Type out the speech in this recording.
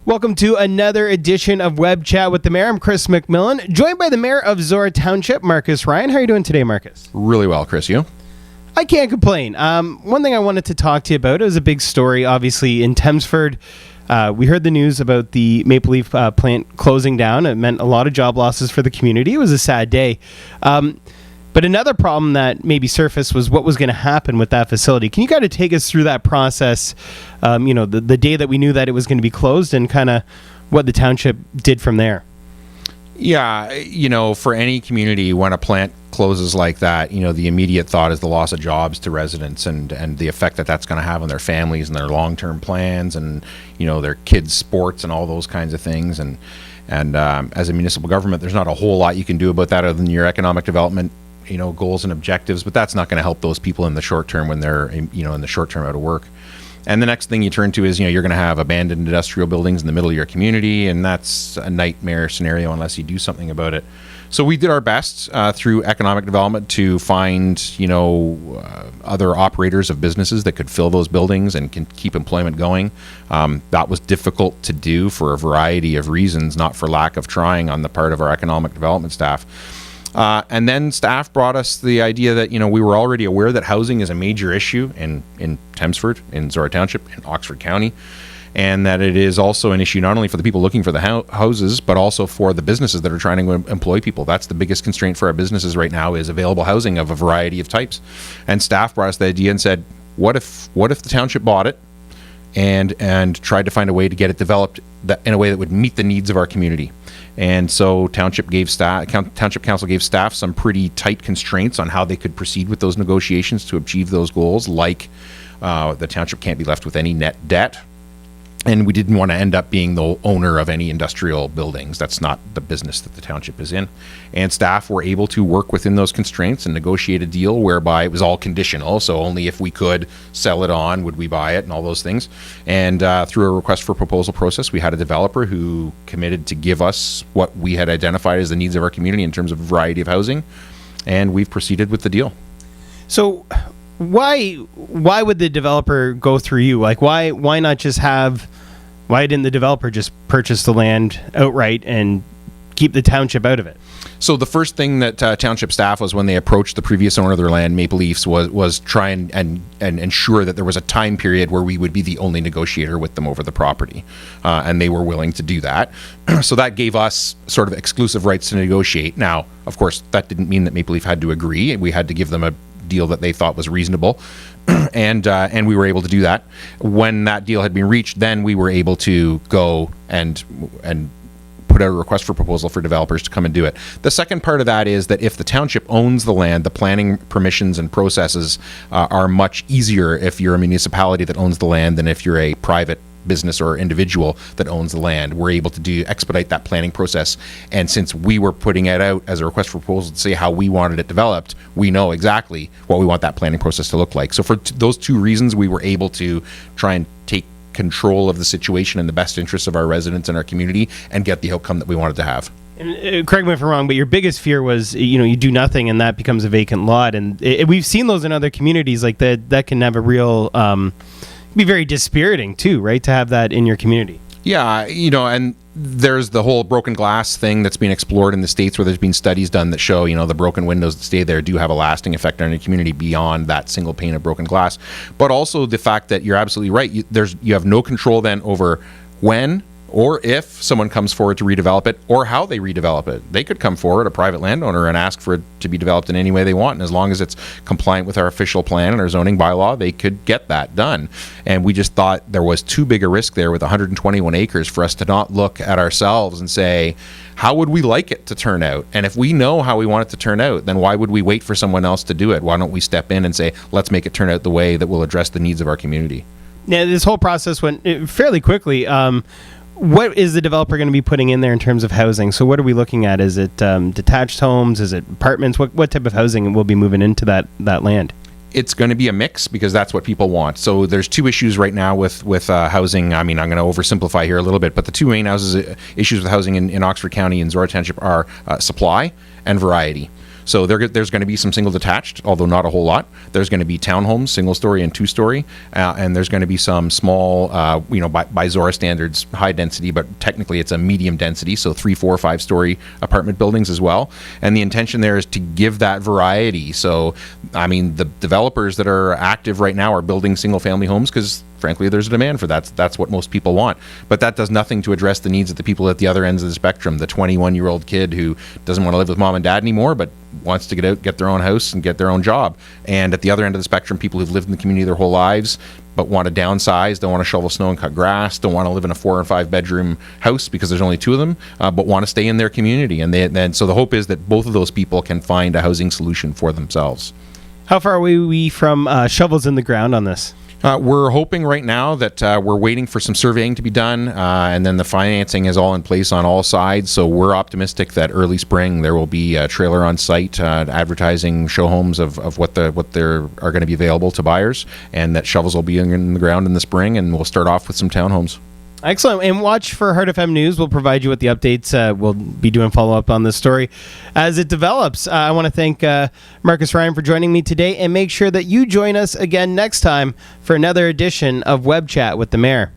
Welcome to another edition of Web Chat with the Mayor. I'm Chris McMillan, joined by the Mayor of Zorra Township, Marcus Ryan. How are you doing today, Marcus? Really well, Chris. You? I can't complain. One thing I wanted to talk to you about, it was a big story, obviously, in Thamesford. We heard the news about the Maple Leaf plant closing down. It meant a lot of job losses for the community. It was a sad day. But another problem that maybe surfaced was what was going to happen with that facility. Can you kind of take us through that process, the day that we knew that it was going to be closed and kind of what the township did from there? Yeah, for any community, when a plant closes like that, the immediate thought is the loss of jobs to residents and the effect that that's going to have on their families and their long-term plans and, their kids' sports and all those kinds of things. And as a municipal government, there's not a whole lot you can do about that other than your economic development goals and objectives, but that's not going to help those people in the short term when they're, in the short term out of work. And the next thing you turn to is, you're going to have abandoned industrial buildings in the middle of your community, and that's a nightmare scenario unless you do something about it. So we did our best through economic development to find, other operators of businesses that could fill those buildings and can keep employment going. That was difficult to do for a variety of reasons, not for lack of trying on the part of our economic development staff. And then staff brought us the idea that, we were already aware that housing is a major issue in Thamesford, in Zorra Township, in Oxford County, and that it is also an issue not only for the people looking for the houses, but also for the businesses that are trying to employ people. That's the biggest constraint for our businesses right now, is available housing of a variety of types. And staff brought us the idea and said, what if the township bought it and tried to find a way to get it developed in a way that would meet the needs of our community? And so Township Council gave staff some pretty tight constraints on how they could proceed with those negotiations to achieve those goals, like the township can't be left with any net debt. And we didn't want to end up being the owner of any industrial buildings. That's not the business that the township is in. And staff were able to work within those constraints and negotiate a deal whereby it was all conditional. So only if we could sell it on would we buy it and all those things. And through a request for proposal process, we had a developer who committed to give us what we had identified as the needs of our community in terms of a variety of housing. And we've proceeded with the deal. So why would the developer go through you? Like, why didn't the developer just purchase the land outright and keep the township out of it? So the first thing that township staff was, when they approached the previous owner of their land, Maple Leafs, was try and ensure that there was a time period where we would be the only negotiator with them over the property. And they were willing to do that. So that gave us sort of exclusive rights to negotiate. Now, of course, that didn't mean that Maple Leaf had to agree. We had to give them a deal that they thought was reasonable. And we were able to do that. When that deal had been reached, then we were able to go and put out a request for proposal for developers to come and do it. The second part of that is that if the township owns the land, the planning permissions and processes are much easier if you're a municipality that owns the land than if you're a private business or individual that owns the land. We're able to expedite that planning process. And since we were putting it out as a request for proposal to say how we wanted it developed, we know exactly what we want that planning process to look like. So for those two reasons, we were able to try and take control of the situation in the best interests of our residents and our community and get the outcome that we wanted to have. And, correct me if I'm wrong, but your biggest fear was, you do nothing and that becomes a vacant lot. And we've seen those in other communities like that. That can have a real be very dispiriting too, right, to have that in your community. Yeah, and there's the whole broken glass thing that's being explored in the States, where there's been studies done that show, the broken windows that stay there do have a lasting effect on your community beyond that single pane of broken glass. But also the fact that you're absolutely right. You have no control then over when or if someone comes forward to redevelop it, or how they redevelop it. They could come forward, a private landowner, and ask for it to be developed in any way they want. And as long as it's compliant with our official plan and our zoning bylaw, they could get that done. And we just thought there was too big a risk there with 121 acres for us to not look at ourselves and say, how would we like it to turn out? And if we know how we want it to turn out, then why would we wait for someone else to do it? Why don't we step in and say, let's make it turn out the way that will address the needs of our community? Now, this whole process went fairly quickly. What is the developer going to be putting in there in terms of housing? So what are we looking at? Is it detached homes? Is it apartments? What type of housing will be moving into that land? It's going to be a mix, because that's what people want. So there's two issues right now with housing. I mean, I'm going to oversimplify here a little bit, but the two main issues with housing in Oxford County and Zorra Township are supply and variety. So there's going to be some single detached, although not a whole lot. There's going to be townhomes, single story and 2-story, and there's going to be some small, by Zorra standards, high density, but technically it's a medium density, so 3, 4, 5-story apartment buildings as well. And the intention there is to give that variety. So, I mean, the developers that are active right now are building single family homes because frankly, there's a demand for that. That's what most people want. But that does nothing to address the needs of the people at the other ends of the spectrum. The 21-year-old kid who doesn't want to live with mom and dad anymore, but wants to get out, get their own house, and get their own job. And at the other end of the spectrum, people who've lived in the community their whole lives, but want to downsize, don't want to shovel snow and cut grass, don't want to live in a 4 or 5 bedroom house because there's only 2 of them, but want to stay in their community. And so the hope is that both of those people can find a housing solution for themselves. How far are we from shovels in the ground on this? We're hoping right now that we're waiting for some surveying to be done, and then the financing is all in place on all sides. So we're optimistic that early spring there will be a trailer on site advertising show homes of what there are going to be available to buyers, and that shovels will be in the ground in the spring, and we'll start off with some townhomes. Excellent. And watch for Heart FM News. We'll provide you with the updates. We'll be doing follow-up on this story as it develops. I want to thank Marcus Ryan for joining me today, and make sure that you join us again next time for another edition of Web Chat with the Mayor.